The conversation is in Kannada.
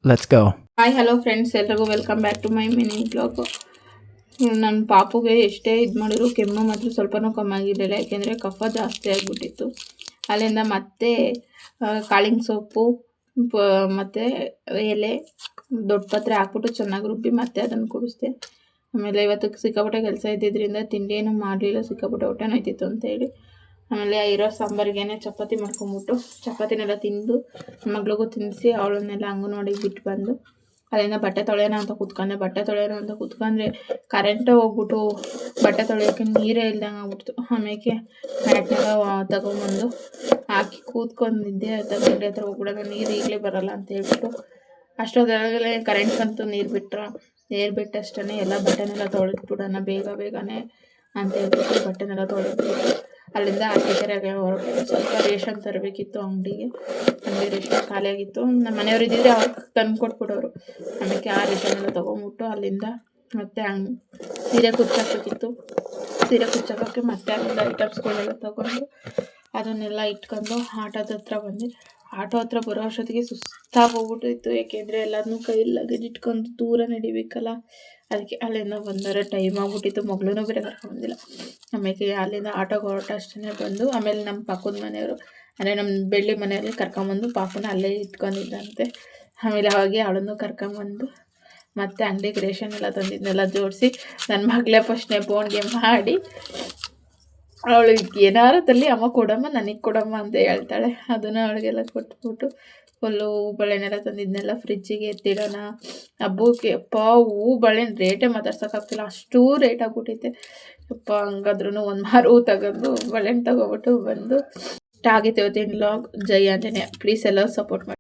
Let's go. Hi hello friends, ಎಲ್ರಿಗೂ welcome back to my mini blog. ನನ್ನ ಪಾಪುಗೆ ಎಷ್ಟೇ ಇದು ಮಾಡಿದ್ರು ಕೆಮ್ಮು ಮಾತ್ರ ಸ್ವಲ್ಪನೂ ಕಮ್ಮಿ ಆಗಿರಲಿಲ್ಲ, ಯಾಕೆಂದರೆ ಕಫ ಜಾಸ್ತಿ ಆಗಿಬಿಟ್ಟಿತ್ತು. ಅಲ್ಲಿಂದ ಮತ್ತೆ ಕಾಳಿಂಗ್ ಸೊಪ್ಪು ಮತ್ತು ಎಲೆ ದೊಡ್ಡ ಪತ್ರೆ ಹಾಕ್ಬಿಟ್ಟು ಚೆನ್ನಾಗಿ ರುಬ್ಬಿ ಮತ್ತೆ ಅದನ್ನು ಕುಡಿಸ್ದೆ. ಆಮೇಲೆ ಇವತ್ತು ಸಿಕ್ಕಾಪಟ್ಟೆ ಕೆಲಸ ಇದ್ದಿದ್ದರಿಂದ ತಿಂಡಿ ಏನೂ ಮಾಡಲಿಲ್ಲ, ಸಿಕ್ಕಾಪಟ್ಟೆ ಹೊಟ್ಟೆ ನೋಯ್ತಿತ್ತು ಅಂತೇಳಿ. ಆಮೇಲೆ ಇರೋ ಸಾಂಬಾರಿಗೇನೆ ಚಪಾತಿ ಮಾಡ್ಕೊಂಬಿಟ್ಟು ಚಪಾತಿನೆಲ್ಲ ತಿಂದು ಮಗಳಿಗೂ ತಿನ್ನಿಸಿ ಅವಳನ್ನೆಲ್ಲ ಅಂಗನವಾಡಿಗೆ ಬಿಟ್ಟು ಬಂದು ಅಲ್ಲಿಂದ ಬಟ್ಟೆ ತೊಳೆಯೋಣ ಅಂತ ಕೂತ್ಕೊಂಡ್ರೆ ಕರೆಂಟೇ ಹೋಗ್ಬಿಟ್ಟು ಬಟ್ಟೆ ತೊಳೆಯೋಕ್ಕೆ ನೀರೇ ಇಲ್ದಂಗೆ ಆಗ್ಬಿಡ್ತು. ಆಮೇಲೆ ಮ್ಯಾಟ್ನೆಲ್ಲ ತಗೊಂಬಂದು ಹಾಕಿ ಕೂತ್ಕೊಂಡಿದ್ದೆ. ಗಂಟೆ ಹತ್ರ ಹೋಗ್ಬಿಡೋಣ, ನೀರು ಈಗಲೇ ಬರೋಲ್ಲ ಅಂತ ಹೇಳ್ಬಿಟ್ಟು ಅಷ್ಟೊತ್ತೊಳಗಡೆ ಕರೆಂಟ್ಗಂತೂ ನೀರು ಬಿಟ್ಟಷ್ಟೇ ಎಲ್ಲ ಬಟ್ಟೆನೆಲ್ಲ ತೊಳೆದ್ಬಿಡೋಣ ಬೇಗನೆ ಅಂತ ಹೇಳ್ಬಿಟ್ಟು ಬಟ್ಟೆನೆಲ್ಲ ತೊಳೆದ್ಬಿಟ್ಟು ಅಲ್ಲಿಂದ ಆಚೆಕಡೆಗೆ ಹೊರಟು ಸ್ವಲ್ಪ ರೇಷನ್ ತರಬೇಕಿತ್ತು. ಅಂಗಡಿ ರೇಷನ್ ಖಾಲಿಯಾಗಿತ್ತು. ನಮ್ಮ ಮನೆಯವರು ಇದ್ದಿದ್ರೆ ಅವ್ರಿಗೆ ತಂದು ಕೊಟ್ಬಿಡೋರು. ಆಮೇಲೆ ಆ ರೇಷನೆಲ್ಲ ತೊಗೊಂಬಿಟ್ಟು ಅಲ್ಲಿಂದ ಮತ್ತೆ ಸೀರೆ ಕುಚ್ಚೋಕ್ಕಿತ್ತು. ಸೀರೆ ಕುಚ್ಚೋಕ್ಕೆ ಮತ್ತೆ ಅಲ್ಲಿಂದ ಐಟಮ್ಸ್ಗಳೆಲ್ಲ ತೊಗೊಂಡು ಅದನ್ನೆಲ್ಲ ಇಟ್ಕೊಂಡು ಆಟೋದ ಹತ್ರ ಬಂದು ಆಟೋ ಹತ್ರ ಬರೋ ಅಷ್ಟೊತ್ತಿಗೆ ಸುಸ್ತಾಗಿ ಹೋಗ್ಬಿಟ್ಟಿತ್ತು. ಯಾಕೆಂದರೆ ಎಲ್ಲದನ್ನೂ ಕೈಯಲ್ಲಿ ಲಗೇಜ್ ಇಟ್ಕೊಂಡು ದೂರ ನಡಿಬೇಕಲ್ಲ, ಅದಕ್ಕೆ ಅಲ್ಲಿಂದ ಬಂದರೆ ಟೈಮ್ ಆಗ್ಬಿಟ್ಟಿತ್ತು. ಮಗಳೂ ಬೇರೆ ಕರ್ಕೊಂಡ್ಬಂದಿಲ್ಲ. ಆಮೇಲೆ ಅಲ್ಲಿಂದ ಆಟೋಗೆ ಹೊರಟಷ್ಟೇ ಬಂದು ಆಮೇಲೆ ನಮ್ಮ ಪಕ್ಕದ ಮನೆಯವರು ಅಂದರೆ ನಮ್ಮ ಬೆಳ್ಳಿ ಮನೆಯಲ್ಲಿ ಕರ್ಕೊಂಬಂದು ಪಾಪನ ಅಲ್ಲೇ ಇಟ್ಕೊಂಡಿದ್ದಂತೆ. ಆಮೇಲೆ ಅವಾಗೆ ಅವಳನ್ನು ಕರ್ಕೊಂಬಂದು ಮತ್ತು ಅಂಗಡಿಗೆ ರೇಷನ್ ಎಲ್ಲ ತಂದಿದ್ದನ್ನೆಲ್ಲ ಜೋಡಿಸಿ ನನ್ನ ಮಗಳೇ ಫಸ್ಟ್ನೇ ಫೋನ್ಗೆ ಮಾಡಿ ಅವಳಿಗೆ ಏನಾರು ತಲ್ಲಿ ಅಮ್ಮ ಕೊಡಮ್ಮ ನನಗೆ ಕೊಡಮ್ಮ ಅಂತ ಹೇಳ್ತಾಳೆ. ಅದನ್ನು ಅವಳಿಗೆಲ್ಲ ಕೊಟ್ಬಿಟ್ಟು ಫುಲ್ಲು ಹೂ ಬಳೆನೆಲ್ಲ ತಂದಿದ್ದನ್ನೆಲ್ಲ ಫ್ರಿಜ್ಜಿಗೆ ಎತ್ತಿಡೋಣ. ಹಬ್ಬಕ್ಕೆ ಹೂ ಬಳೆನ ರೇಟೇ ಮಾತಾಡ್ಸೋಕ್ಕಾಗ್ತಿಲ್ಲ, ಅಷ್ಟೂ ರೇಟ್ ಆಗ್ಬಿಟ್ಟೈತೆ. ಹಂಗಾದ್ರೂ ಒಂದು ಮಾರು ಹೂ ತಗೊಂಡು ಬಳೆನ ತಗೊಬಿಟ್ಟು ಬಂದು ಇಷ್ಟ ಆಗೈತೆ ಇವತ್ತಿನ ವ್ಲಾಗ್. ಜೈ ಆಂಜನೇಯ. ಪ್ಲೀಸ್ ಎಲ್ಲರೂ ಸಪೋರ್ಟ್ ಮಾಡಿ.